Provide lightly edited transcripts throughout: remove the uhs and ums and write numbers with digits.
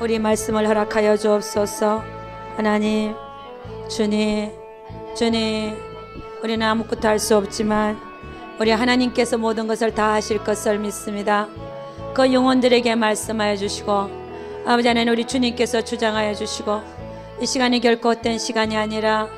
우리 말씀을 허락하여 주옵소서. 하나님, 주님, 우리는 아무것도 할 수 없지만 우리 하나님께서 모든 것을 다 하실 것을 믿습니다. 그 영혼들에게 말씀하여 주시고, 아버지 하나님, 우리 주님께서 주장하여 주시고, 이 시간이 결코 헛된 시간이 아니라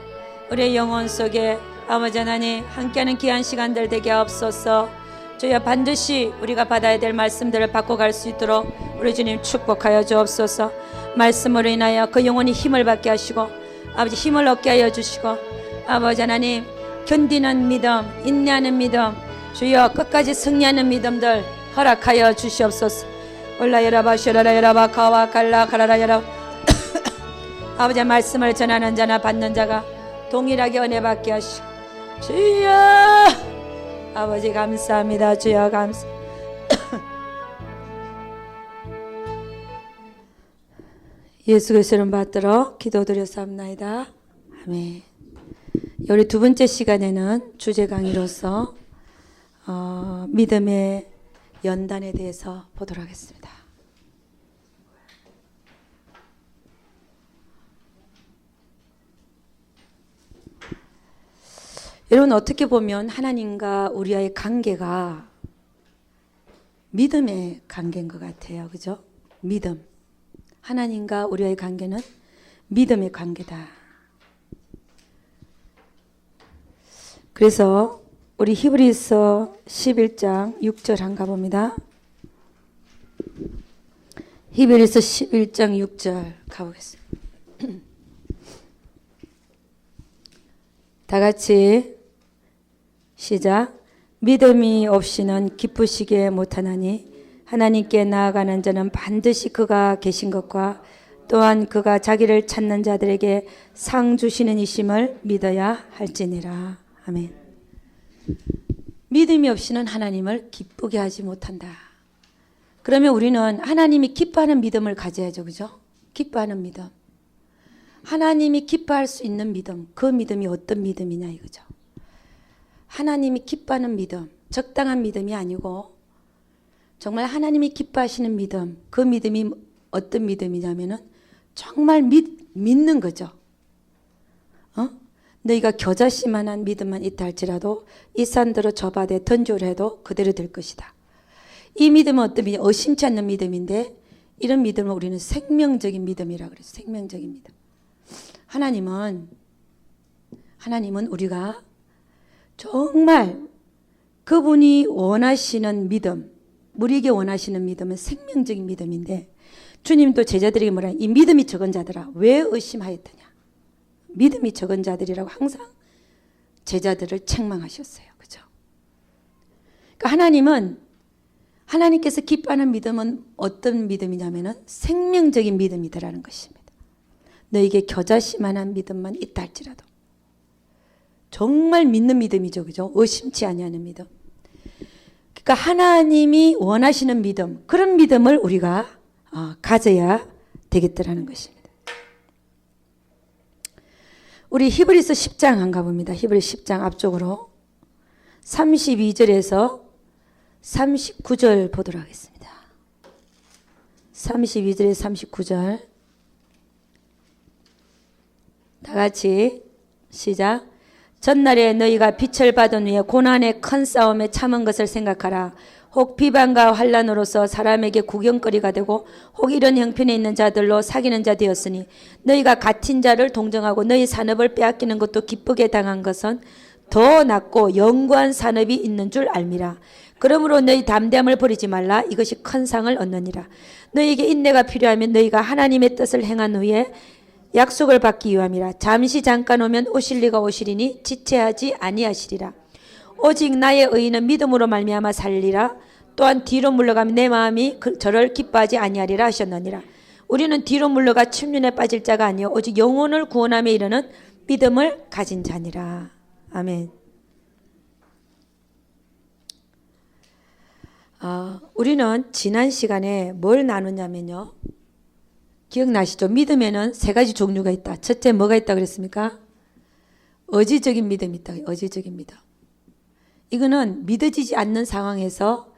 우리의 영혼 속에 아버지 하나님 함께하는 귀한 시간들 되게 하옵소서. 주여, 반드시 우리가 받아야 될 말씀들을 받고 갈 수 있도록 우리 주님 축복하여 주옵소서. 말씀으로 인하여 그 영혼이 힘을 받게 하시고, 아버지 힘을 얻게 하여 주시고, 아버지 하나님 견디는 믿음, 인내하는 믿음, 주여 끝까지 승리하는 믿음들 허락하여 주시옵소서. 올라 여라바 슈라라 여라바 가와 갈라 가라라 여라 아버지 말씀을 전하는 자나 받는 자가 동일하게 은혜 받게 하시고, 주여 아버지 감사합니다. 주여 감사. 예수 그리스도를 받들어 기도드렸사옵나이다. 아멘. 우리 두 번째 시간에는 주제 강의로서 믿음의 연단에 대해서 보도록 하겠습니다. 여러분, 어떻게 보면 하나님과 우리와의 관계가 믿음의 관계인 것 같아요. 그죠? 믿음. 하나님과 우리와의 관계는 믿음의 관계다. 그래서 우리 히브리서 11장 6절 한번 가봅니다. 히브리서 11장 6절 가보겠습니다. 다 같이 시작. 믿음이 없이는 기쁘시게 못하나니 하나님께 나아가는 자는 반드시 그가 계신 것과 또한 그가 자기를 찾는 자들에게 상 주시는 이심을 믿어야 할지니라. 아멘. 믿음이 없이는 하나님을 기쁘게 하지 못한다. 그러면 우리는 하나님이 기뻐하는 믿음을 가져야죠. 그죠? 기뻐하는 믿음. 하나님이 기뻐할 수 있는 믿음, 그 믿음이 어떤 믿음이냐 이거죠. 하나님이 기뻐하는 믿음, 적당한 믿음이 아니고 정말 하나님이 기뻐하시는 믿음, 그 믿음이 어떤 믿음이냐면은 정말 믿는 거죠. 너희가 겨자씨만한 믿음만 있다 할지라도 이 산들어 저 바다에 던지라 해도 그대로 될 것이다. 이 믿음은 어떤 믿음? 의심치 않는 믿음인데 이런 믿음을 우리는 생명적인 믿음이라고 그래요. 생명적인 믿음. 하나님은 우리가 정말 그분이 원하시는 믿음, 우리에게 원하시는 믿음은 생명적인 믿음인데, 주님도 제자들에게 뭐라, 이 믿음이 적은 자들아 왜 의심하였더냐. 믿음이 적은 자들이라고 항상 제자들을 책망하셨어요. 그죠? 그러니까 하나님께서 기뻐하는 믿음은 어떤 믿음이냐면은 생명적인 믿음이더라는 것입니다. 너에게 겨자씨만한 믿음만 있다 할지라도 정말 믿는 믿음이죠. 그죠? 의심치 아니하는 믿음. 그러니까 하나님이 원하시는 믿음, 그런 믿음을 우리가 가져야 되겠더라는 것입니다. 우리 히브리서 10장 안 가봅니다. 히브리서 10장 앞쪽으로 32절에서 39절 보도록 하겠습니다. 32절에서 39절 다 같이 시작. 전날에 너희가 빛을 받은 후에 고난의 큰 싸움에 참은 것을 생각하라. 혹 비방과 환난으로서 사람에게 구경거리가 되고 혹 이런 형편에 있는 자들로 사귀는 자 되었으니 너희가 같은 자를 동정하고 너희 산업을 빼앗기는 것도 기쁘게 당한 것은 더 낫고 영구한 산업이 있는 줄 알미라. 그러므로 너희 담대함을 버리지 말라. 이것이 큰 상을 얻느니라. 너희에게 인내가 필요하면 너희가 하나님의 뜻을 행한 후에 약속을 받기 위함이라. 잠시 잠깐 오면 오실 리가 오시리니 지체하지 아니하시리라. 오직 나의 의인은 믿음으로 말미암아 살리라. 또한 뒤로 물러가면 내 마음이 저를 기뻐하지 아니하리라 하셨느니라. 우리는 뒤로 물러가 침륜에 빠질 자가 아니요 오직 영혼을 구원함에 이르는 믿음을 가진 자니라. 아멘. 우리는 지난 시간에 뭘 나누냐면요, 기억나시죠? 믿음에는 세 가지 종류가 있다. 첫째 뭐가 있다 그랬습니까? 의지적인 믿음이 있다. 의지적인 믿음. 이거는 믿어지지 않는 상황에서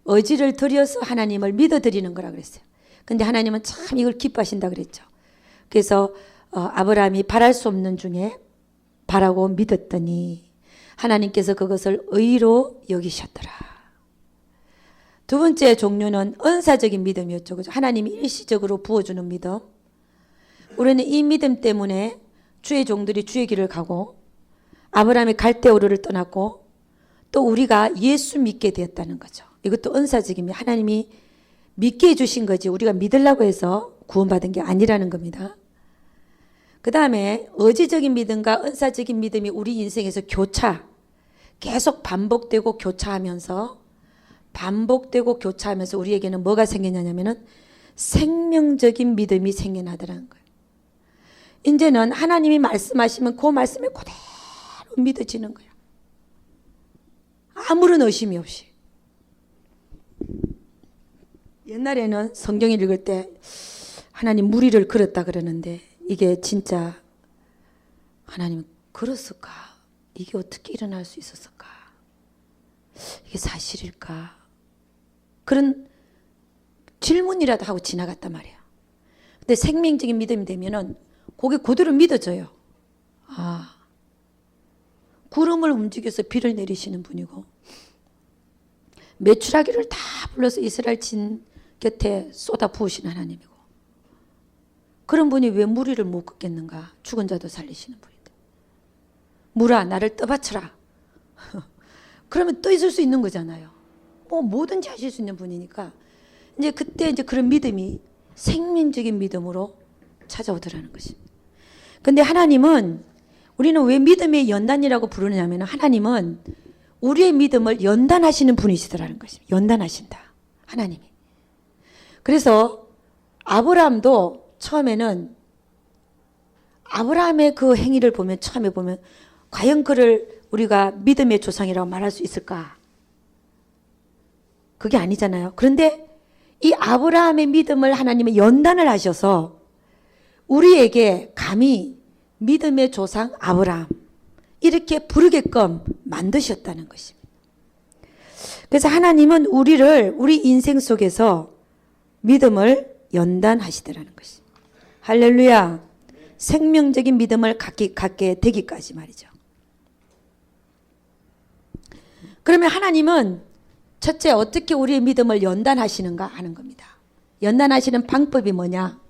의지를 들여서 하나님을 믿어드리는 거라 그랬어요. 근데 하나님은 참 이걸 기뻐하신다 그랬죠. 그래서 아브라함이 바랄 수 없는 중에 바라고 믿었더니 하나님께서 그것을 의로 여기셨더라. 두 번째 종류는 은사적인 믿음이었죠. 그죠? 하나님이 일시적으로 부어주는 믿음. 우리는 이 믿음 때문에 주의 종들이 주의 길을 가고 아브라함이 갈대우르를 떠났고 또 우리가 예수 믿게 되었다는 거죠. 이것도 은사적인 하나님이 믿게 해주신 거지 우리가 믿으려고 해서 구원받은 게 아니라는 겁니다. 그 다음에 의지적인 믿음과 은사적인 믿음이 우리 인생에서 계속 반복되고 교차하면서 우리에게는 뭐가 생겨나냐면은 생명적인 믿음이 생겨나더라는 거예요. 이제는 하나님이 말씀하시면 그 말씀에 그대로 믿어지는 거예요. 아무런 의심이 없이. 옛날에는 성경 읽을 때 하나님 무리를 걸었다 그러는데 이게 진짜 하나님 걸었을까? 이게 어떻게 일어날 수 있었을까? 이게 사실일까? 그런 질문이라도 하고 지나갔단 말이야. 근데 생명적인 믿음이 되면은 그게 그대로 믿어져요. 아, 구름을 움직여서 비를 내리시는 분이고 메추라기를 다 불러서 이스라엘 진 곁에 쏟아 부으시는 하나님이고 그런 분이 왜 무리를 못 걷겠는가? 죽은 자도 살리시는 분인데. 물아 나를 떠받쳐라. 그러면 떠 있을 수 있는 거잖아요. 뭐 뭐든지 하실 수 있는 분이니까 이제 그때 이제 그런 믿음이 생명적인 믿음으로 찾아오더라는 것입니다. 근데 하나님은 우리는 왜 믿음의 연단이라고 부르냐면 하나님은 우리의 믿음을 연단하시는 분이시더라는 것입니다. 연단하신다. 하나님이. 그래서 아브라함도 처음에는 아브라함의 그 행위를 보면 처음에 보면 과연 그를 우리가 믿음의 조상이라고 말할 수 있을까? 그게 아니잖아요. 그런데 이 아브라함의 믿음을 하나님이 연단을 하셔서 우리에게 감히 믿음의 조상 아브라함 이렇게 부르게끔 만드셨다는 것입니다. 그래서 하나님은 우리 인생 속에서 믿음을 연단하시더라는 것입니다. 할렐루야. 생명적인 믿음을 갖게 되기까지 말이죠. 그러면 하나님은 첫째 어떻게 우리의 믿음을 연단하시는가 하는 겁니다. 연단하시는 방법이 뭐냐?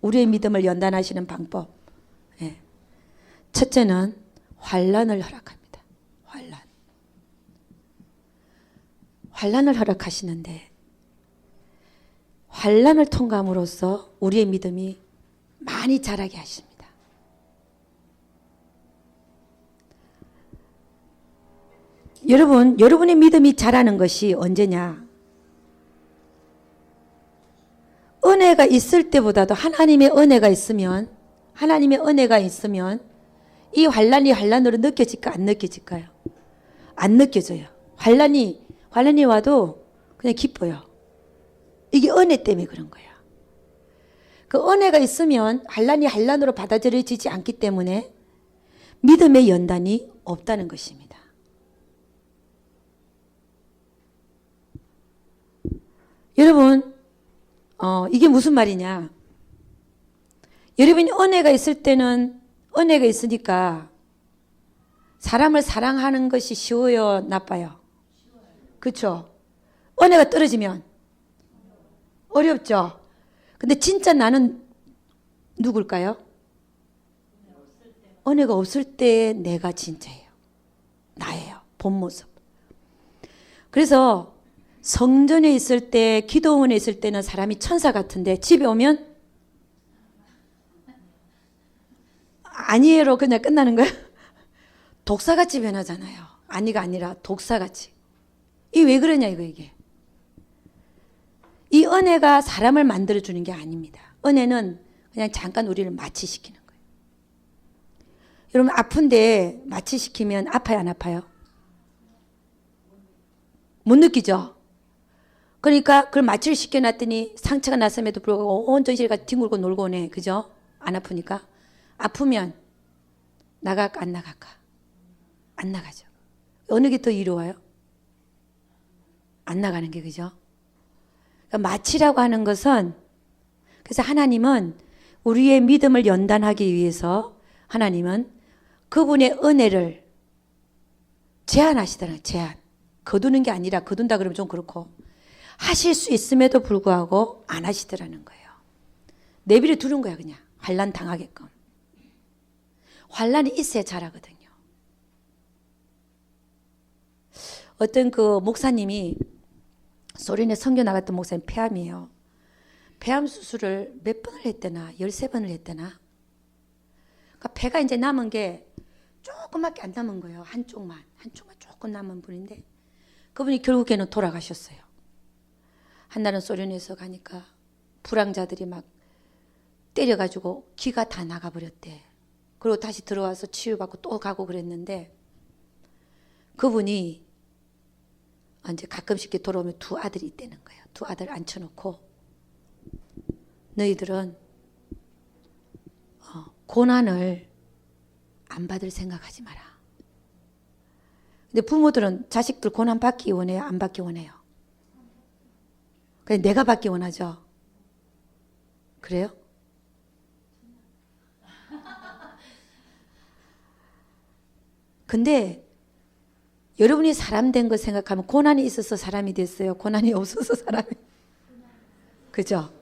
우리의 믿음을 연단하시는 방법. 네. 첫째는 환난을 허락합니다. 환난을 허락하시는데 환난을 통과함으로써 우리의 믿음이 많이 자라게 하십니다. 여러분의 믿음이 자라는 것이 언제냐? 은혜가 있을 때보다도 하나님의 은혜가 있으면 이 환난으로 느껴질까 안 느껴질까요? 안 느껴져요. 환난이 와도 그냥 기뻐요. 이게 은혜 때문에 그런 거야. 그 은혜가 있으면 환난으로 받아들여지지 않기 때문에 믿음의 연단이 없다는 것입니다. 여러분, 이게 무슨 말이냐? 여러분이 은혜가 있으니까 사람을 사랑하는 것이 쉬워요, 나빠요? 그렇죠? 은혜가 떨어지면 어렵죠? 근데 진짜 나는 누굴까요? 은혜가 없을 때 내가 진짜예요. 나예요. 본 모습. 그래서 성전에 있을 때, 기도원에 있을 때는 사람이 천사 같은데 집에 오면 아니에로 그냥 끝나는 거야. 독사같이 변하잖아요. 아니가 아니라 독사같이. 이게 왜 그러냐 이게. 이 은혜가 사람을 만들어주는 게 아닙니다. 은혜는 그냥 잠깐 우리를 마취시키는 거예요. 여러분 아픈데 마취시키면 아파요 안 아파요? 못 느끼죠? 그러니까 그걸 마취를 시켜놨더니 상처가 났음에도 불구하고 온 전시가 뒹굴고 놀고 오네. 그죠? 안 아프니까. 아프면 나갈까 안 나갈까? 안 나가죠. 어느 게 더 이로워요? 안 나가는 게. 그죠? 그러니까 마취라고 하는 것은 그래서 하나님은 우리의 믿음을 연단하기 위해서 하나님은 그분의 은혜를 제한하시더라고요. 제한. 거두는 게 아니라, 거둔다 그러면 좀 그렇고, 하실 수 있음에도 불구하고 안 하시더라는 거예요. 내버려 두는 거야, 그냥. 환난 당하게끔. 환난이 있어야 잘하거든요. 어떤 그 목사님이, 소린에 선교 나갔던 목사님 폐암이에요. 폐암 수술을 몇 번을 했대나, 13번을 했대나. 그러니까 폐가 이제 남은 게 조금밖에 안 남은 거예요. 한쪽만 조금 남은 분인데, 그분이 결국에는 돌아가셨어요. 한날은 소련에서 가니까 불황자들이 막 때려가지고 기가 다 나가버렸대. 그리고 다시 들어와서 치유받고 또 가고 그랬는데, 그분이 이제 가끔씩 돌아오면 두 아들이 있다는 거예요. 두 아들 앉혀놓고, 너희들은 고난을 안 받을 생각하지 마라. 근데 부모들은 자식들 고난 받기 원해요? 안 받기 원해요? 그냥 내가 받기 원하죠. 그래요? 근데 여러분이 사람 된 거 생각하면 고난이 있어서 사람이 됐어요? 고난이 없어서 사람이? 그죠?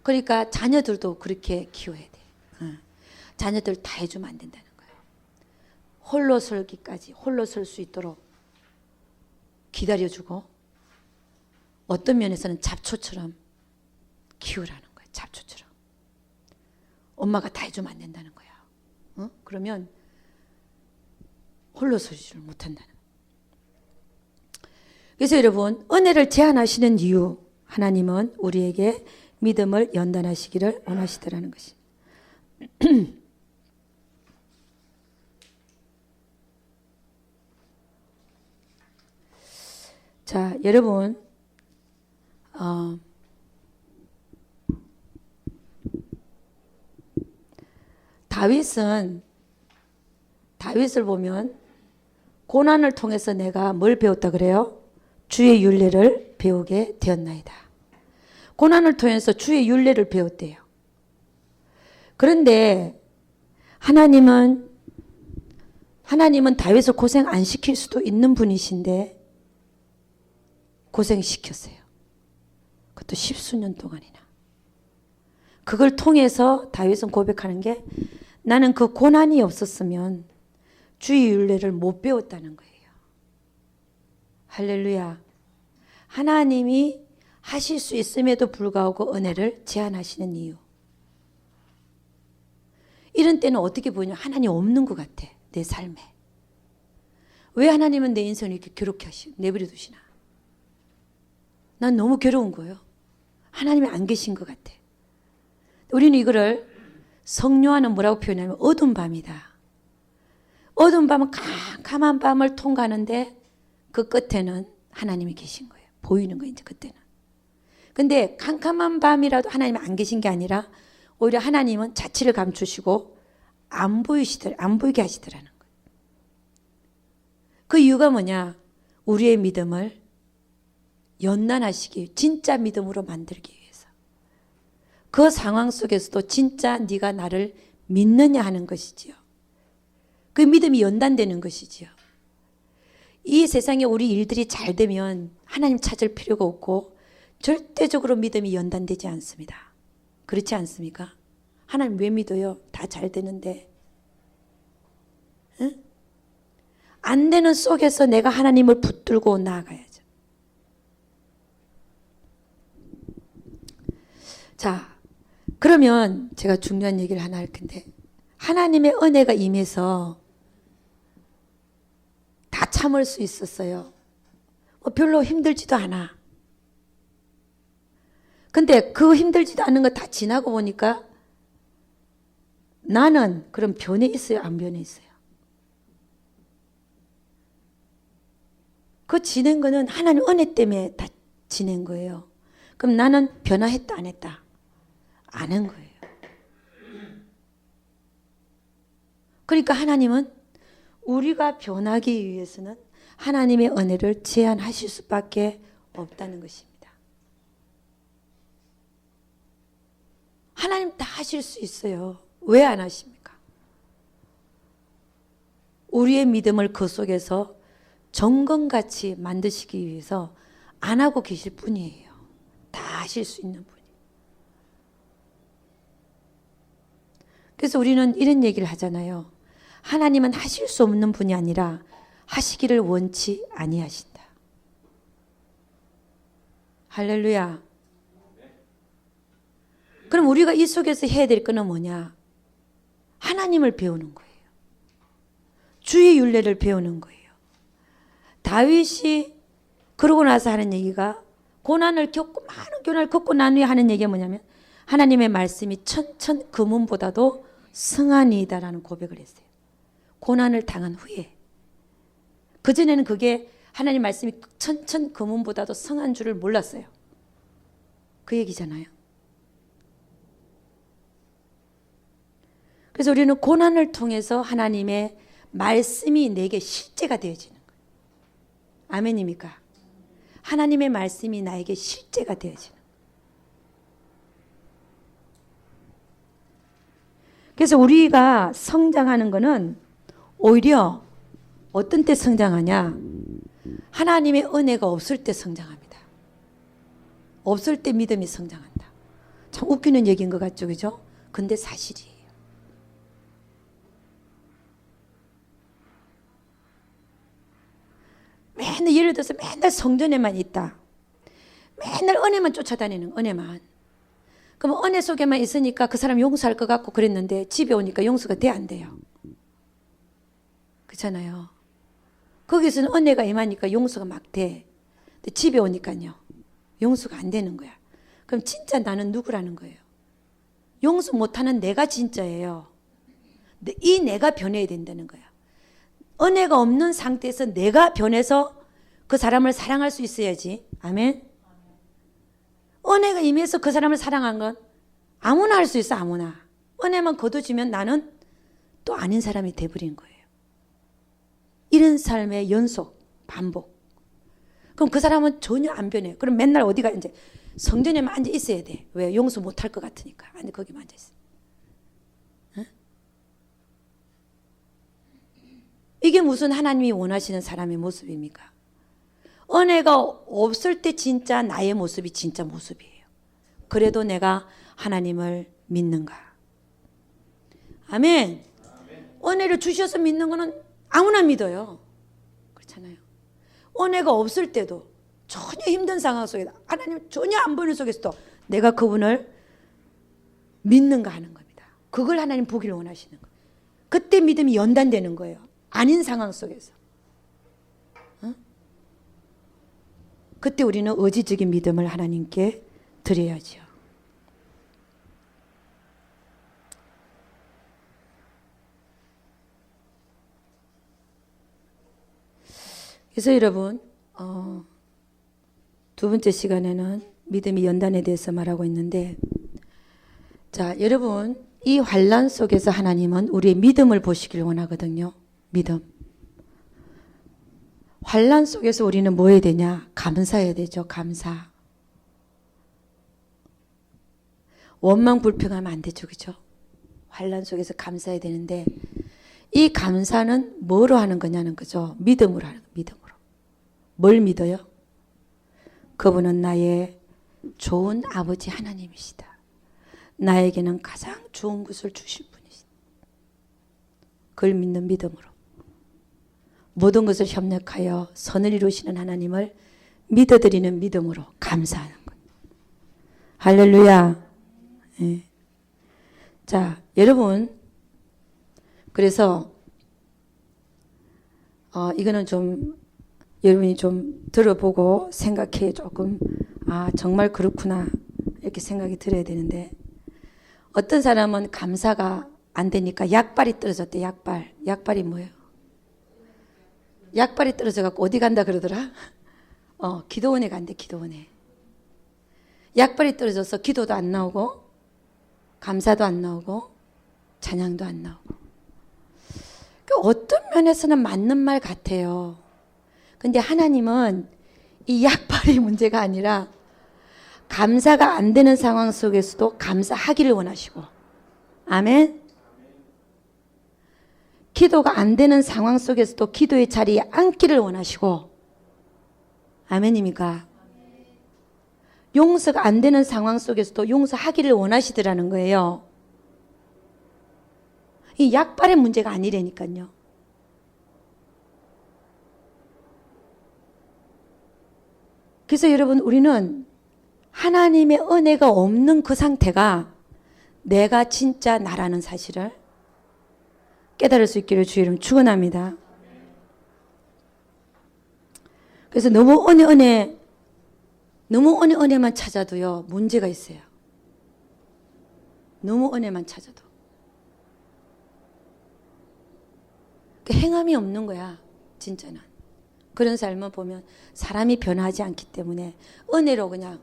그러니까 자녀들도 그렇게 키워야 돼. 자녀들 다 해주면 안 된다는 거예요. 홀로 설기까지, 홀로 설 수 있도록 기다려주고, 어떤 면에서는 잡초처럼 키우라는 거예요. 잡초처럼. 엄마가 다 해주면 안 된다는 거야. 그러면 홀로 서지를 못한다는 거예요. 그래서 여러분, 은혜를 제한하시는 이유, 하나님은 우리에게 믿음을 연단하시기를 원하시더라는 것입니다. 자, 여러분, 다윗을 보면 고난을 통해서 내가 뭘 배웠다 그래요? 주의 율례를 배우게 되었나이다. 고난을 통해서 주의 율례를 배웠대요. 그런데 하나님은 다윗을 고생 안 시킬 수도 있는 분이신데 고생시켰어요. 그것도 10수년 동안이나. 그걸 통해서 다윗은 고백하는 게, 나는 그 고난이 없었으면 주의 율례를 못 배웠다는 거예요. 할렐루야. 하나님이 하실 수 있음에도 불구하고 은혜를 제한하시는 이유. 이런 때는 어떻게 보냐? 하나님 없는 것 같아. 내 삶에. 왜 하나님은 내 인생을 이렇게 괴롭게 내버려 두시나? 난 너무 괴로운 거예요. 하나님이 안 계신 것 같아. 우리는 이거를 성령화는 뭐라고 표현하냐면 어두운 밤이다. 어두운 밤은 캄캄한 밤을 통과하는데 그 끝에는 하나님이 계신 거예요. 보이는 거예요, 이제 그때는. 근데 캄캄한 밤이라도 하나님이 안 계신 게 아니라 오히려 하나님은 자취를 감추시고 안 보이게 하시더라는 거예요. 그 이유가 뭐냐? 우리의 믿음을 연단하시기, 진짜 믿음으로 만들기 위해서. 그 상황 속에서도 진짜 네가 나를 믿느냐 하는 것이지요. 그 믿음이 연단되는 것이지요. 이 세상에 우리 일들이 잘 되면 하나님 찾을 필요가 없고 절대적으로 믿음이 연단되지 않습니다. 그렇지 않습니까? 하나님 왜 믿어요? 다 잘 되는데. 응? 안 되는 속에서 내가 하나님을 붙들고 나아가야죠. 자, 그러면 제가 중요한 얘기를 하나 할 텐데, 하나님의 은혜가 임해서 다 참을 수 있었어요. 별로 힘들지도 않아. 근데 그 힘들지도 않은 거 다 지나고 보니까 나는 그럼 변해 있어요? 안 변해 있어요? 그 지낸 거는 하나님 은혜 때문에 다 지낸 거예요. 그럼 나는 변화했다 안 했다? 안 한 거예요. 그러니까 하나님은 우리가 변하기 위해서는 하나님의 은혜를 제한하실 수밖에 없다는 것입니다. 하나님 다 하실 수 있어요. 왜 안 하십니까? 우리의 믿음을 그 속에서 정금같이 만드시기 위해서 안 하고 계실 뿐이에요. 다 하실 수 있는 분이. 그래서 우리는 이런 얘기를 하잖아요. 하나님은 하실 수 없는 분이 아니라 하시기를 원치 아니하신다. 할렐루야. 그럼 우리가 이 속에서 해야 될 거는 뭐냐? 하나님을 배우는 거예요. 주의 율례를 배우는 거예요. 다윗이 그러고 나서 하는 얘기가 고난을 겪고 많은 고난을 겪고 난 후에 하는 얘기가 뭐냐면 하나님의 말씀이 천천 금은보다도 성하니이다라는 고백을 했어요. 고난을 당한 후에. 그전에는 그게 하나님 말씀이 천천 금은보다도 성한 줄을 몰랐어요. 그 얘기잖아요. 그래서 우리는 고난을 통해서 하나님의 말씀이 내게 실제가 되어지는 거예요. 아멘입니까? 하나님의 말씀이 나에게 실제가 되어지는 거예요. 그래서 우리가 성장하는 것은 오히려 어떤 때 성장하냐? 하나님의 은혜가 없을 때 성장합니다. 없을 때 믿음이 성장한다. 참 웃기는 얘기인 것 같죠, 그죠? 근데 사실이에요. 맨날 예를 들어서 맨날 성전에만 있다. 맨날 은혜만 쫓아다니는 은혜만. 그럼 은혜 속에만 있으니까 그 사람 용서할 것 같고 그랬는데 집에 오니까 용서가 돼 안 돼요? 그렇잖아요. 거기서는 은혜가 임하니까 용서가 막 돼. 근데 집에 오니까요. 용서가 안 되는 거야. 그럼 진짜 나는 누구라는 거예요? 용서 못하는 내가 진짜예요. 근데 이 내가 변해야 된다는 거야. 은혜가 없는 상태에서 내가 변해서 그 사람을 사랑할 수 있어야지. 아멘. 은혜가 임해서 그 사람을 사랑한 건 아무나 할 수 있어. 아무나. 은혜만 거둬지면 나는 또 아닌 사람이 돼버린 거예요. 이런 삶의 연속, 반복. 그럼 그 사람은 전혀 안 변해. 그럼 맨날 어디가 이제 성전에만 앉아 있어야 돼. 왜? 용서 못할 것 같으니까. 아니 거기만 앉아 있어. 응? 이게 무슨 하나님이 원하시는 사람의 모습입니까? 은혜가 없을 때 진짜 나의 모습이 진짜 모습이에요. 그래도 내가 하나님을 믿는가? 아멘. 은혜를 주셔서 믿는 거는 아무나 믿어요. 그렇잖아요. 은혜가 없을 때도 전혀 힘든 상황 속에 하나님 전혀 안 보이는 속에서도 내가 그분을 믿는가 하는 겁니다. 그걸 하나님 보기를 원하시는 거예요. 그때 믿음이 연단되는 거예요. 아닌 상황 속에서. 어? 그때 우리는 의지적인 믿음을 하나님께 드려야죠. 그래서 여러분 두 번째 시간에는 믿음이 연단에 대해서 말하고 있는데, 자 여러분, 이 환난 속에서 하나님은 우리의 믿음을 보시길 원하거든요. 믿음. 환난 속에서 우리는 뭐 해야 되냐? 감사해야 되죠. 감사. 원망 불평하면 안 되죠. 그죠? 환난 속에서 감사해야 되는데, 이 감사는 뭐로 하는 거냐는 거죠. 믿음으로 하는 거예요. 믿음으로. 뭘 믿어요? 그분은 나의 좋은 아버지 하나님이시다. 나에게는 가장 좋은 것을 주실 분이시다. 그걸 믿는 믿음으로. 모든 것을 협력하여 선을 이루시는 하나님을 믿어드리는 믿음으로 감사하는 것. 할렐루야. 네. 자, 여러분, 그래서 이거는 좀 여러분이 좀 들어보고 생각해 조금 정말 그렇구나 이렇게 생각이 들어야 되는데, 어떤 사람은 감사가 안 되니까 약발이 떨어졌대. 약발이 뭐예요? 약발이 떨어져갖고 어디 간다 그러더라? 기도원에 간대. 기도원에. 약발이 떨어져서 기도도 안 나오고 감사도 안 나오고 찬양도 안 나오고. 어떤 면에서는 맞는 말 같아요. 근데 하나님은 이 약발이 문제가 아니라 감사가 안 되는 상황 속에서도 감사하기를 원하시고, 아멘. 기도가 안 되는 상황 속에서도 기도의 자리에 앉기를 원하시고, 아멘입니까? 용서가 안 되는 상황 속에서도 용서하기를 원하시더라는 거예요. 이 약발의 문제가 아니라니까요. 그래서 여러분, 우리는 하나님의 은혜가 없는 그 상태가 내가 진짜 나라는 사실을 깨달을 수 있기를 주의 이름 축원합니다. 그래서 너무 은혜만 찾아도요, 문제가 있어요. 너무 은혜만 찾아도. 행함이 없는 거야, 진짜는. 그런 삶을 보면 사람이 변하지 않기 때문에 은혜로 그냥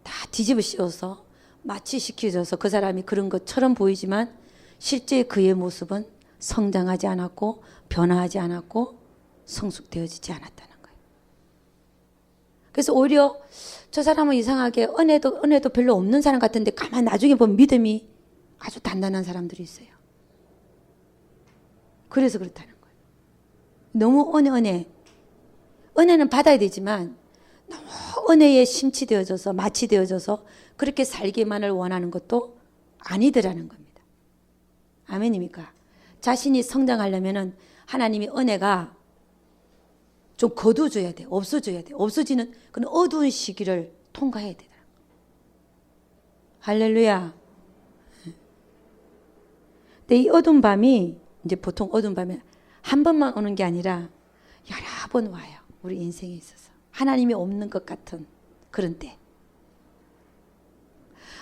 다 뒤집어 씌워서 마취시켜줘서 그 사람이 그런 것처럼 보이지만 실제 그의 모습은 성장하지 않았고 변화하지 않았고 성숙되어지지 않았다는 거예요. 그래서 오히려 저 사람은 이상하게 은혜도 별로 없는 사람 같은데 가만 나중에 보면 믿음이 아주 단단한 사람들이 있어요. 그래서 그렇다는 거예요. 너무 은혜는 받아야 되지만 너무 은혜에 심취되어져서 마취되어져서 그렇게 살기만을 원하는 것도 아니더라는 겁니다. 아멘입니까? 자신이 성장하려면은 하나님이 은혜가 좀 거둬줘야 돼. 없어져야 돼. 없어지는 그런 어두운 시기를 통과해야 되더라. 할렐루야. 근데 이 어두운 밤이 이제 보통 어두운 밤에 한 번만 오는 게 아니라 여러 번 와요. 우리 인생에 있어서. 하나님이 없는 것 같은 그런 때.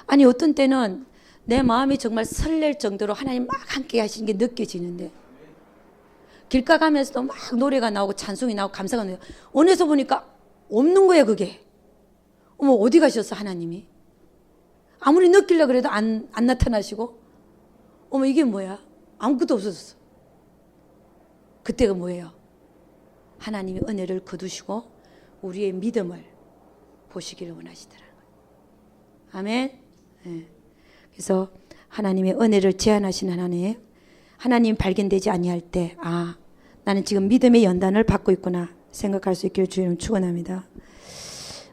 아니 어떤 때는 내 마음이 정말 설렐 정도로 하나님 막 함께 하시는 게 느껴지는데 길가 가면서도 막 노래가 나오고 찬송이 나오고 감사가 나오고 어느서 보니까 없는 거야 그게. 어머 어디 가셨어 하나님이. 아무리 느끼려고 그래도 안 나타나시고 어머 이게 뭐야. 아무것도 없어졌어. 그때가 뭐예요. 하나님이 은혜를 거두시고 우리의 믿음을 보시기를 원하시더라고요. 아멘. 네. 그래서 하나님의 은혜를 제한하신 하나님 발견되지 아니할 때 나는 지금 믿음의 연단을 받고 있구나 생각할 수 있기를 주님 축원합니다.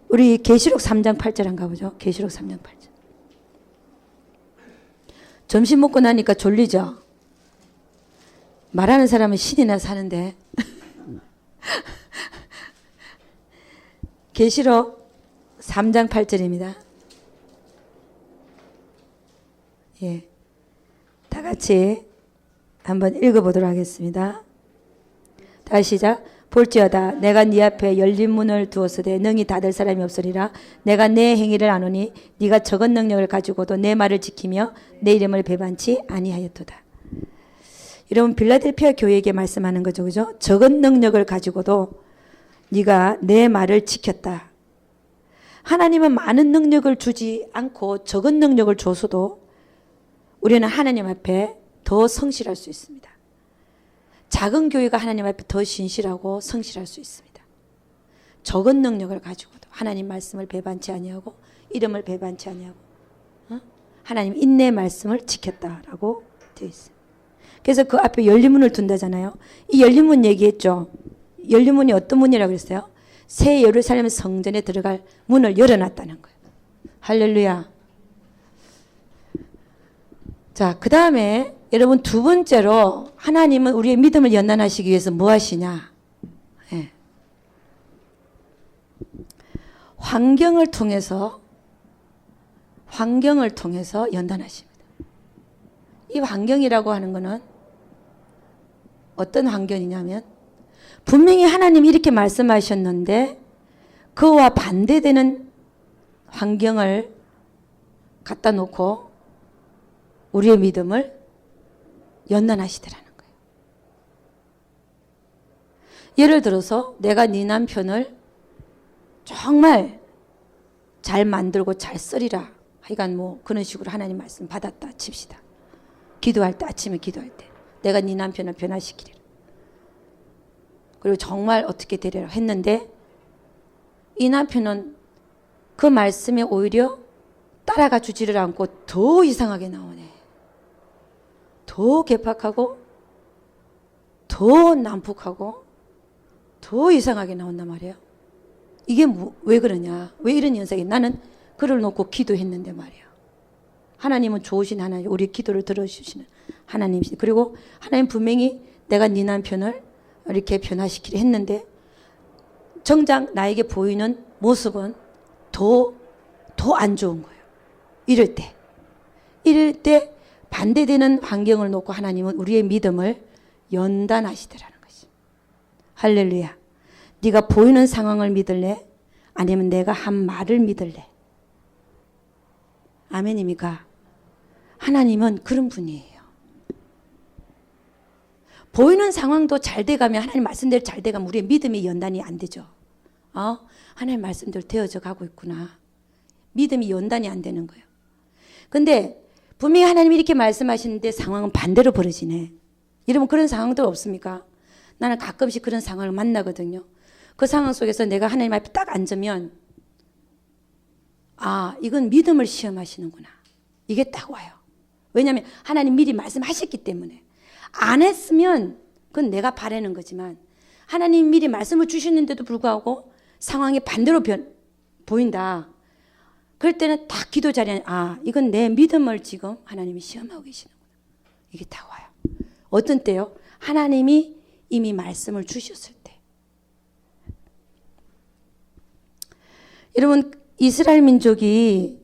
우리 계시록 3장 8절 한가 보죠. 계시록 3장 8절. 점심 먹고 나니까 졸리죠. 말하는 사람은 신이나 사는데 계시록 3장 8절입니다. 예, 다 같이 한번 읽어보도록 하겠습니다. 다시 시작. 볼지어다 내가 네 앞에 열린 문을 두었으되 능히 닫을 사람이 없으리라. 내가 내 행위를 아노니 네가 적은 능력을 가지고도 내 말을 지키며 내 이름을 배반치 아니하였도다. 여러분 빌라델피아 교회에게 말씀하는 거죠. 그죠? 적은 능력을 가지고도 네가 내 말을 지켰다. 하나님은 많은 능력을 주지 않고 적은 능력을 줘서도 우리는 하나님 앞에 더 성실할 수 있습니다. 작은 교회가 하나님 앞에 더 신실하고 성실할 수 있습니다. 적은 능력을 가지고도 하나님 말씀을 배반치 아니하고 이름을 배반치 아니하고 하나님 인내 말씀을 지켰다라고 되어 있어요. 그래서 그 앞에 열린 문을 둔다잖아요. 이 열린 문 얘기했죠. 열린 문이 어떤 문이라고 그랬어요? 새 예루살렘 성전에 들어갈 문을 열어놨다는 거예요. 할렐루야. 자, 그 다음에 여러분 두 번째로 하나님은 우리의 믿음을 연단하시기 위해서 뭐 하시냐? 예. 환경을 통해서 연단하십니다. 이 환경이라고 하는 것은 어떤 환경이냐면 분명히 하나님이 이렇게 말씀하셨는데 그와 반대되는 환경을 갖다 놓고 우리의 믿음을 연단하시더라는 거예요. 예를 들어서 내가 네 남편을 정말 잘 만들고 잘 쓰리라. 하여간 뭐 그런 식으로 하나님 말씀 받았다 칩시다. 기도할 때 아침에 기도할 때 내가 네 남편을 변화시키리라. 그리고 정말 어떻게 되리라 했는데 이 남편은 그 말씀에 오히려 따라가 주지를 않고 더 이상하게 나오네. 더 개팍하고 더 난폭하고 더 이상하게 나온단 말이에요. 이게 왜 그러냐? 왜 이런 현상이? 나는 그를 놓고 기도했는데 말이야. 하나님은 좋으신 하나님, 우리 기도를 들어주시는 하나님이시. 그리고 하나님 분명히 내가 네 남편을 이렇게 변화시키려 했는데 정작 나에게 보이는 모습은 더 안 좋은 거예요. 이럴 때 반대되는 환경을 놓고 하나님은 우리의 믿음을 연단하시더라는 것이. 할렐루야. 네가 보이는 상황을 믿을래? 아니면 내가 한 말을 믿을래? 아멘입니까? 하나님은 그런 분이에요. 보이는 상황도 잘 돼가면, 하나님 말씀대로 잘 돼가면 우리의 믿음이 연단이 안 되죠. 하나님 말씀대로 되어져 가고 있구나. 믿음이 연단이 안 되는 거예요. 근데 분명히 하나님이 이렇게 말씀하시는데 상황은 반대로 벌어지네. 여러분 그런 상황들 없습니까? 나는 가끔씩 그런 상황을 만나거든요. 그 상황 속에서 내가 하나님 앞에 딱 앉으면 이건 믿음을 시험하시는구나. 이게 딱 와요. 왜냐하면 하나님 미리 말씀하셨기 때문에. 안 했으면 그건 내가 바라는 거지만 하나님 미리 말씀을 주시는데도 불구하고 상황이 반대로 보인다. 그럴 때는 딱 기도 자리에 이건 내 믿음을 지금 하나님이 시험하고 계시는구나. 이게 딱 와요. 어떤 때요? 하나님이 이미 말씀을 주셨을 때. 여러분 이스라엘 민족이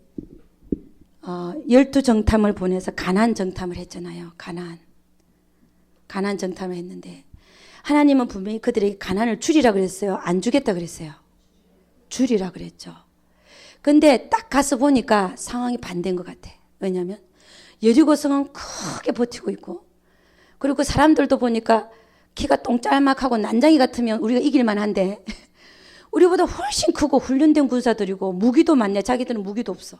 12정탐을 보내서 가나안 정탐을 했잖아요. 가나안 정탐을 했는데 하나님은 분명히 그들에게 가나안을 주리라 그랬어요? 안 주겠다 그랬어요? 주리라 그랬죠. 근데 딱 가서 보니까 상황이 반대인 것 같아. 왜냐하면 여리고 성은 크게 버티고 있고, 그리고 그 사람들도 보니까 키가 똥짤막하고 난장이 같으면 우리가 이길만 한데 우리보다 훨씬 크고 훈련된 군사들이고 무기도 많냐. 자기들은 무기도 없어.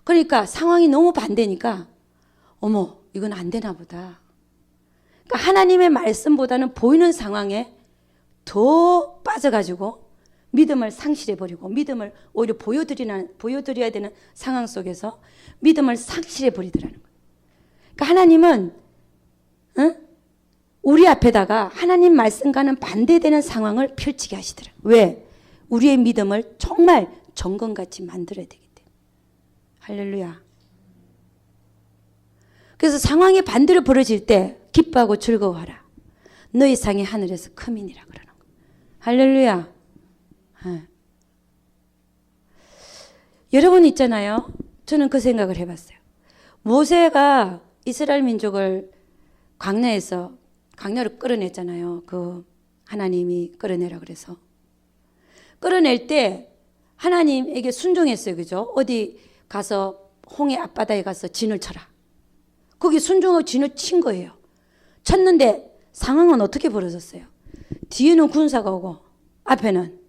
그러니까 상황이 너무 반대니까 어머 이건 안 되나 보다. 그러니까 하나님의 말씀보다는 보이는 상황에 더 빠져가지고 믿음을 상실해버리고 믿음을 오히려 보여드려야 되는 상황 속에서 믿음을 상실해버리더라는 거예요. 그러니까 하나님은 우리 앞에다가 하나님 말씀과는 반대되는 상황을 펼치게 하시더라. 왜? 우리의 믿음을 정말 정금같이 만들어야 되기 때문에. 할렐루야. 그래서 상황이 반대로 벌어질 때 기뻐하고 즐거워하라. 너희 상이 하늘에서 크민이라 그러는 거예요. 할렐루야. 여러분 있잖아요. 저는 그 생각을 해봤어요. 모세가 이스라엘 민족을 광야로 끌어냈잖아요. 그 하나님이 끌어내라 그래서. 끌어낼 때 하나님에게 순종했어요. 그죠? 어디 가서 홍해 앞바다에 가서 진을 쳐라. 거기 순종하고 진을 친 거예요. 쳤는데 상황은 어떻게 벌어졌어요? 뒤에는 군사가 오고 앞에는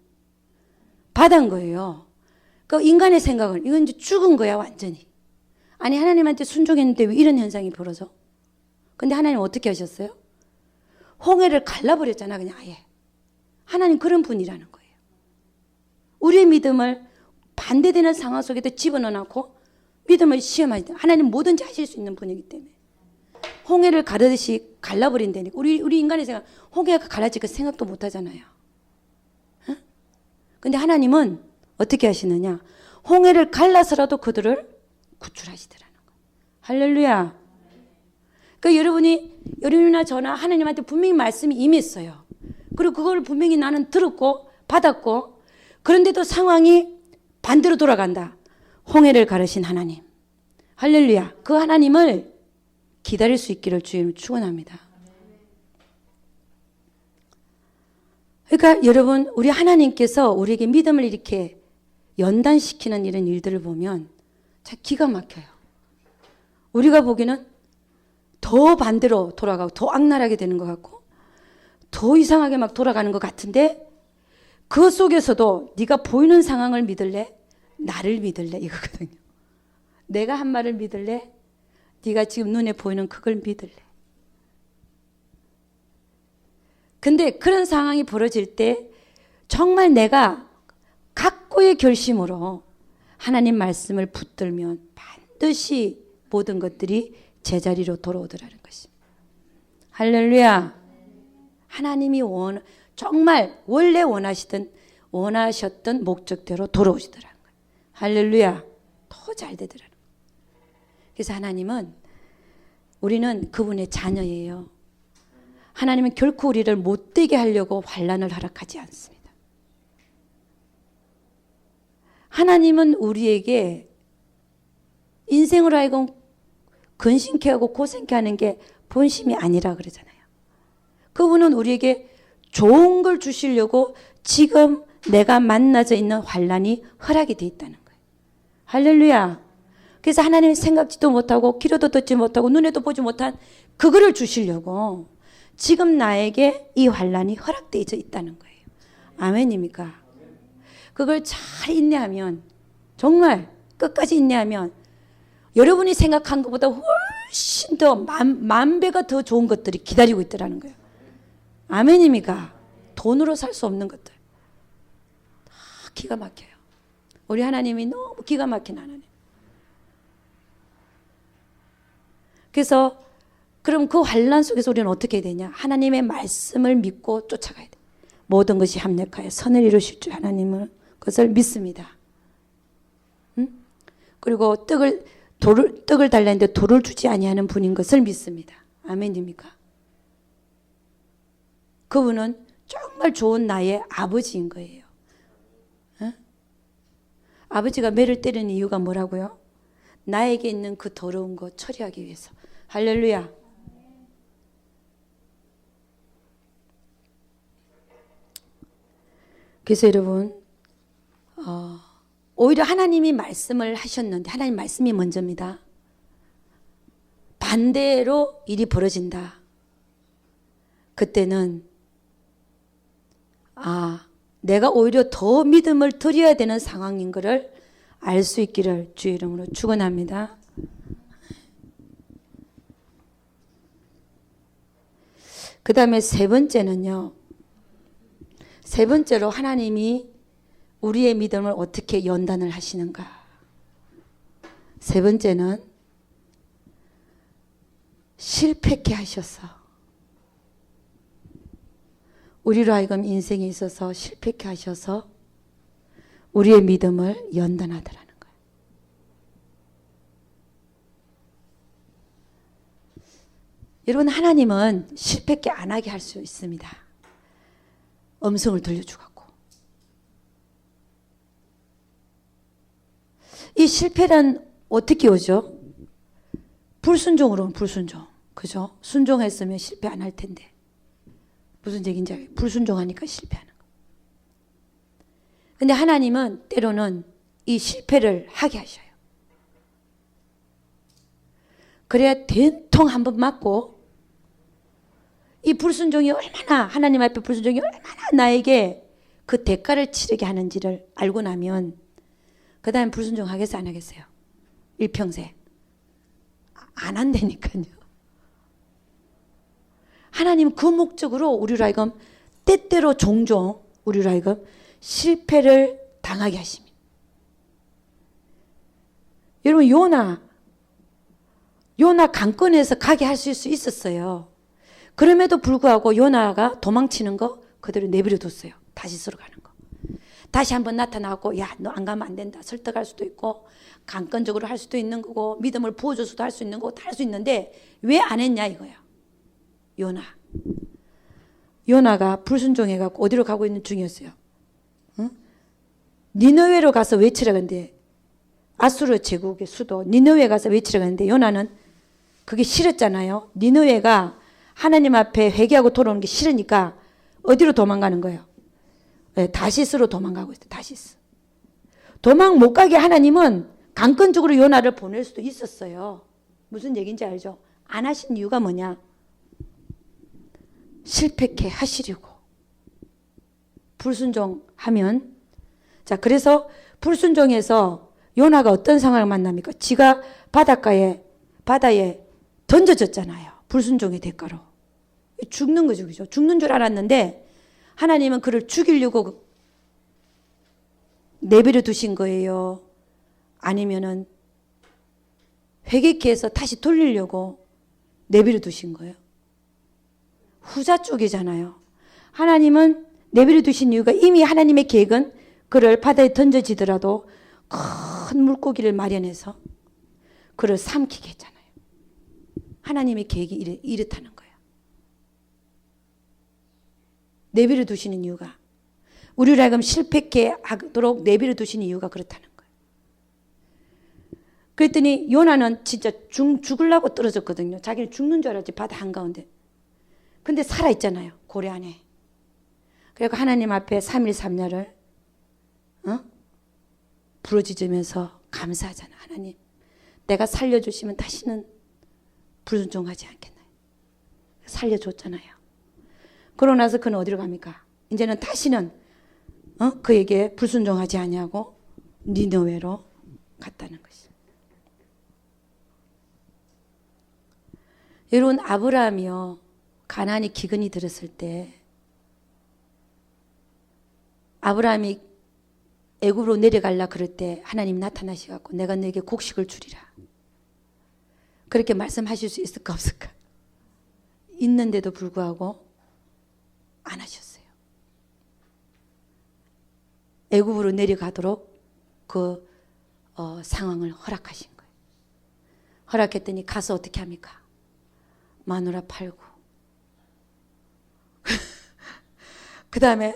바다인 거예요. 그 인간의 생각은 이건 이제 죽은 거야 완전히. 아니 하나님한테 순종했는데 왜 이런 현상이 벌어져? 근데 하나님 어떻게 하셨어요? 홍해를 갈라버렸잖아 그냥 아예. 하나님 그런 분이라는 거예요. 우리의 믿음을 반대되는 상황 속에도 집어넣어놓고 믿음을 시험하지. 하나님 뭐든지 하실 수 있는 분이기 때문에. 홍해를 가르듯이 갈라버린다니까. 우리 인간의 생각, 홍해가 갈라질까 생각도 못 하잖아요. 근데 하나님은 어떻게 하시느냐? 홍해를 갈라서라도 그들을 구출하시더라는 거예요. 할렐루야. 그러니까 여러분이나 저나 하나님한테 분명히 말씀이 임했어요. 그리고 그걸 분명히 나는 들었고 받았고, 그런데도 상황이 반대로 돌아간다. 홍해를 가르신 하나님. 할렐루야. 그 하나님을 기다릴 수 있기를 주님을 축원합니다. 그러니까 여러분 우리 하나님께서 우리에게 믿음을 이렇게 연단시키는 이런 일들을 보면 참 기가 막혀요. 우리가 보기에는 더 반대로 돌아가고 더 악랄하게 되는 것 같고 더 이상하게 막 돌아가는 것 같은데 그 속에서도 네가 보이는 상황을 믿을래? 나를 믿을래? 이거거든요. 내가 한 말을 믿을래? 네가 지금 눈에 보이는 그걸 믿을래? 근데 그런 상황이 벌어질 때 정말 내가 갖고 최고의 결심으로 하나님 말씀을 붙들면 반드시 모든 것들이 제자리로 돌아오더라는 것입니다. 할렐루야. 하나님이 정말 원래 원하셨던 목적대로 돌아오시더라는 거예요. 할렐루야. 더 잘 되더라는 거예요. 그래서 우리는 그분의 자녀예요. 하나님은 결코 우리를 못되게 하려고 환난을 허락하지 않습니다. 하나님은 우리에게 인생으로 하여금 근심케 하고 고생케 하는 게 본심이 아니라 그러잖아요. 그분은 우리에게 좋은 걸 주시려고 지금 내가 만나져 있는 환난이 허락이 돼 있다는 거예요. 할렐루야. 그래서 하나님이 생각지도 못하고 귀로도 듣지 못하고 눈에도 보지 못한 그거를 주시려고 지금 나에게 이 환난이 허락되어 있다는 거예요. 아멘입니까? 그걸 잘 인내하면, 정말 끝까지 인내하면 여러분이 생각한 것보다 훨씬 더 만 배가 더 좋은 것들이 기다리고 있더라는 거예요. 아멘입니까? 돈으로 살 수 없는 것들 다 기가 막혀요. 우리 하나님이 너무 기가 막힌 하나님. 그래서 그럼 그 환난 속에서 우리는 어떻게 해야 되냐? 하나님의 말씀을 믿고 쫓아가야 돼. 모든 것이 합력하여 선을 이루실 줄 하나님을 그것을 믿습니다. 응? 그리고 떡을 달라는데 돌을 주지 아니하는 분인 것을 믿습니다. 아멘입니까? 그분은 정말 좋은 나의 아버지인 거예요. 응? 아버지가 매를 때리는 이유가 뭐라고요? 나에게 있는 그 더러운 거 처리하기 위해서. 할렐루야. 그래서 여러분, 오히려 하나님이 말씀을 하셨는데, 하나님 말씀이 먼저입니다. 반대로 일이 벌어진다. 그때는 내가 오히려 더 믿음을 드려야 되는 상황인 것을 알 수 있기를 주의 이름으로 축원합니다. 그 다음에 세 번째는요. 세 번째로 하나님이 우리의 믿음을 어떻게 연단을 하시는가. 세 번째는 실패케 하셔서 우리로 하여금 인생에 있어서 실패케 하셔서 우리의 믿음을 연단하더라는 거예요. 여러분, 하나님은 실패케 안 하게 할 수 있습니다. 음성을 들려주갖고. 이 실패란 어떻게 오죠? 불순종으로는 불순종. 그죠? 순종했으면 실패 안 할 텐데. 무슨 얘기인지 알아요? 불순종하니까 실패하는 거. 근데 하나님은 때로는 이 실패를 하게 하셔요. 그래야 된통 한번 맞고, 이 불순종이 얼마나, 하나님 앞에 불순종이 얼마나 나에게 그 대가를 치르게 하는지를 알고 나면 그 다음에 불순종 하겠어요, 안 하겠어요? 일평생 안 한다니까요. 하나님은 그 목적으로 우리로 하여금 때때로 종종 우리로 하여금 실패를 당하게 하십니다. 여러분, 요나 강권에서 가게 하실 수 있었어요. 그럼에도 불구하고 요나가 도망치는 거 그대로 내버려 뒀어요. 다시스로 가는 거. 다시 한번 나타나고, 야, 너 안 가면 안 된다. 설득할 수도 있고, 강권적으로 할 수도 있는 거고, 믿음을 부어줘서도 할 수 있는 거고, 다 할 수 있는데 왜 안 했냐 이거야. 요나가 불순종해갖고 어디로 가고 있는 중이었어요? 응? 니느웨로 가서 외치라 그랬는데, 아수르 제국의 수도 니느웨 가서 외치라 그랬는데 요나는 그게 싫었잖아요. 니느웨가 하나님 앞에 회개하고 돌아오는 게 싫으니까 어디로 도망가는 거예요? 네, 다시스로 도망가고 있어요. 다시스. 도망 못 가게 하나님은 강권적으로 요나를 보낼 수도 있었어요. 무슨 얘기인지 알죠? 안 하신 이유가 뭐냐? 실패케 하시려고. 불순종하면, 자, 그래서 불순종해서 요나가 어떤 상황을 만납니까? 지가 바다에 던져졌잖아요. 불순종의 대가로. 죽는 거죠, 그죠? 죽는 줄 알았는데 하나님은 그를 죽이려고 내버려 두신 거예요? 아니면은 회개케 해서 다시 돌리려고 내버려 두신 거예요? 후자 쪽이잖아요. 하나님은 내버려 두신 이유가 이미 하나님의 계획은 그를 바다에 던져지더라도 큰 물고기를 마련해서 그를 삼키게 했잖아요. 하나님의 계획이 이렇다는 거예요. 내버려 두시는 이유가, 우리를 하여금 실패케 하도록 내버려 두시는 이유가 그렇다는 거예요. 그랬더니 요나는 진짜 죽으려고 떨어졌거든요. 자기는 죽는 줄 알았지, 바다 한가운데. 근데 살아있잖아요, 고래 안에. 그리고 하나님 앞에 3일 3야를 부르짖으면서 감사하잖아. 하나님, 내가 살려주시면 다시는 불순종하지 않겠나요? 살려줬잖아요. 그러고 나서 그는 어디로 갑니까? 이제는 다시는 그에게 불순종하지 아니하고 니느웨로 갔다는 것이죠. 여러분, 아브라함이요, 가나안이 기근이 들었을 때 아브라함이 애굽으로 내려가려 그럴 때 하나님 나타나셔갖고 내가 너에게 곡식을 주리라, 그렇게 말씀하실 수 있을까 없을까? 있는데도 불구하고 안 하셨어요. 애굽으로 내려가도록 그 상황을 허락하신 거예요. 허락했더니 가서 어떻게 합니까? 마누라 팔고 그 다음에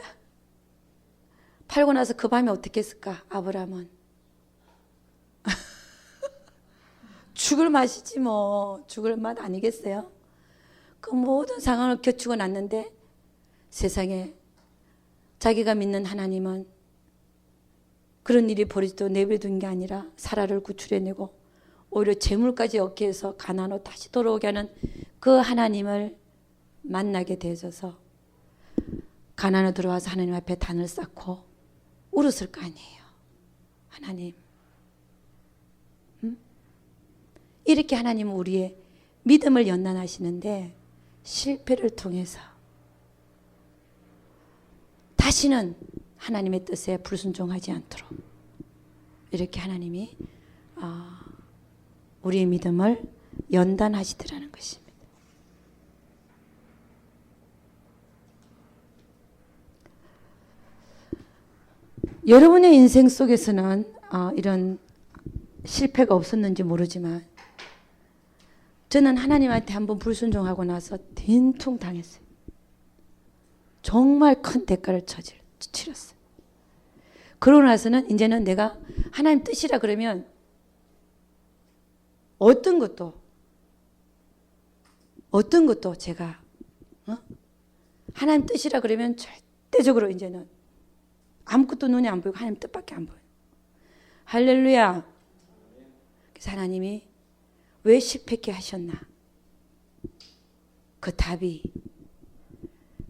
팔고 나서 그 밤에 어떻게 했을까? 아브라함은 죽을 맛이지 뭐, 죽을 맛 아니겠어요? 그 모든 상황을 겪고 났는데 세상에 자기가 믿는 하나님은 그런 일이 벌어지도 내버려둔 게 아니라 사라를 구출해내고 오히려 재물까지 얻게 해서 가나안으로 다시 돌아오게 하는 그 하나님을 만나게 되어서 가나안으로 들어와서 하나님 앞에 단을 쌓고 울었을 거 아니에요. 하나님, 이렇게 하나님은 우리의 믿음을 연단하시는데 실패를 통해서 다시는 하나님의 뜻에 불순종하지 않도록 이렇게 하나님이 우리의 믿음을 연단하시더라는 것입니다. 여러분의 인생 속에서는 이런 실패가 없었는지 모르지만 저는 하나님한테 한번 불순종하고 나서 된통 당했어요. 정말 큰 대가를 치렀어요. 그러고 나서는 이제는 내가 하나님 뜻이라 그러면 어떤 것도 제가 하나님 뜻이라 그러면 절대적으로 이제는 아무것도 눈에 안 보이고 하나님 뜻밖에 안 보여요. 할렐루야. 그래서 하나님이 왜 실패케 하셨나? 그 답이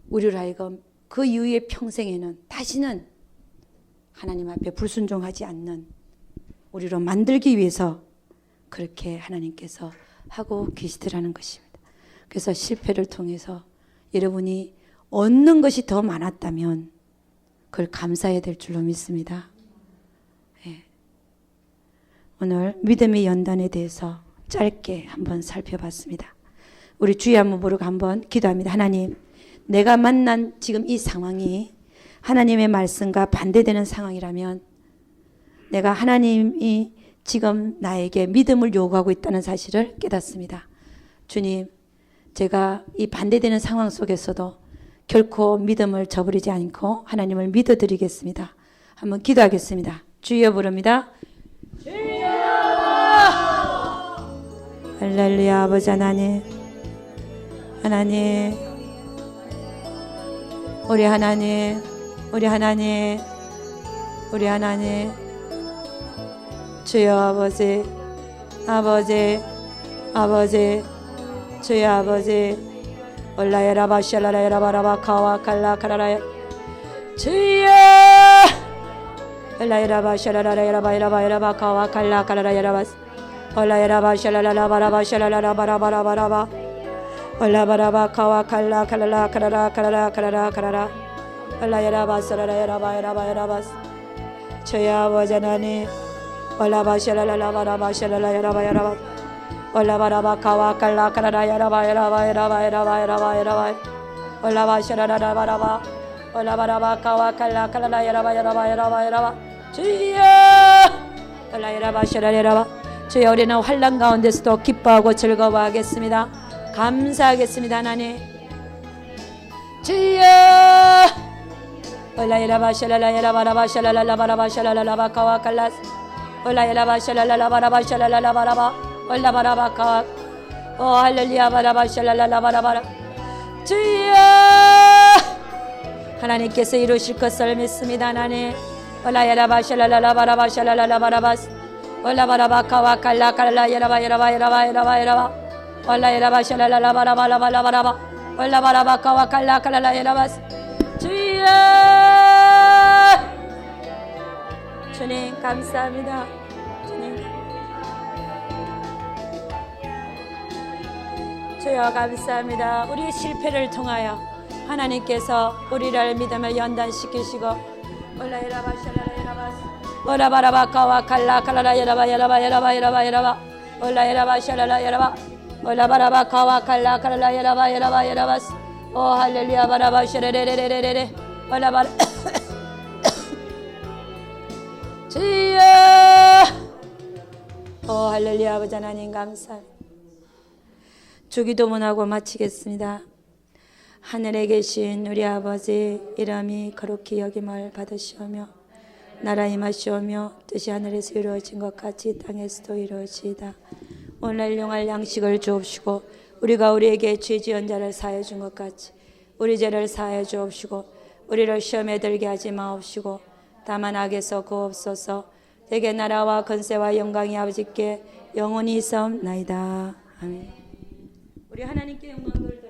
우리를 하여금 그 이후의 평생에는 다시는 하나님 앞에 불순종하지 않는 우리로 만들기 위해서 그렇게 하나님께서 하고 계시더라는 것입니다. 그래서 실패를 통해서 여러분이 얻는 것이 더 많았다면 그걸 감사해야 될 줄로 믿습니다. 예. 오늘 믿음의 연단에 대해서 짧게 한번 살펴봤습니다. 우리 주의 한번 부르고 한번 기도합니다. 하나님, 내가 만난 지금 이 상황이 하나님의 말씀과 반대되는 상황이라면 내가 하나님이 지금 나에게 믿음을 요구하고 있다는 사실을 깨닫습니다. 주님, 제가 이 반대되는 상황 속에서도 결코 믿음을 저버리지 않고 하나님을 믿어드리겠습니다. 한번 기도하겠습니다. 주여 부릅니다. 주여! 할렐루야. 아버지 하나님, 하나님, 우리 하나님, 우리 하나님, 우리 하나님, 주여 아버지, 아버지, 아버지, 주여 아버지, 올라야라바 샬라라야라바라바 카와 칼라 카라라야, 주여 올라야라바 샬라라야라바야라바야라바 카와 칼라 카라라야라바, 올라야라바 샬라라바라바 샬라라바라바라바라바, 올라바라바 카와 칼라 칼라 카라라 카라라 카라라 카라라, 올라야라바 샬라라야라바야라바야라바, 주여 아버지 하나님 올라바샤라라바라바샤라라 야라바야라바 올라바라바카와 칼라카라라 야라바야라바야라바야라바야라바야라바 올라바샤라라바라바 올라바라바카와 칼라카라라 야라바야라바야라바야라바 주여 올라야라바샤라라바 주여 우리는 환난 가운데서도 기뻐하고 즐거워하겠습니다. 감사하겠습니다. 하나님 주여 올라야라바샤라라야라바라바샤라라바라바샤라라바카와 칼라스 올라야라바샤라라바라바샤라라바라바 올라바라바카와 오 할렐루야 바라바샤라라바라바라 주여 하나님께서 이루실 것을 믿습니다. 하나님 올라야라바샤라라바라바샤라라바라바스 올라바라바카와 칼라칼라 야라바야라바야라바야라바야라바 올라야라바샤라라바라바라바라바라바 올라바라바카와 칼라칼라 야라바스 주여 주님 감사합니다. 주님 주여 감사합니다. 우리의 실패를 통하여 하나님께서 우리를 믿음을 연단시키시고 올라야라바샤라라야라바스 올라바라바카와 칼라칼라 야라바야라바야라바야라바야라바 올라야라바샤라라야라바 올라바라바카와 칼라칼라 야라바야라바야라바스 오 할렐루야 바라바샤레레레레레레 올라바라 주여 오 할렐루야 아버지 하나님 감사합니다. 주기도문하고 마치겠습니다. 하늘에 계신 우리 아버지 이름이 거룩히 여김을 받으시오며 나라 임하시오며 뜻이 하늘에서 이루어진 것 같이 땅에서도 이루어지이다. 오늘 용할 양식을 주옵시고 우리가 우리에게 죄 지은 자를 사하여 준 것 같이 우리 죄를 사하여 주옵시고 우리를 시험에 들게 하지 마옵시고 다만 악에서 구옵소서. 대개 나라와 권세와 영광이 아버지께 영원히 있사옵나이다. 아멘. 우리 하나님께 영광 돌려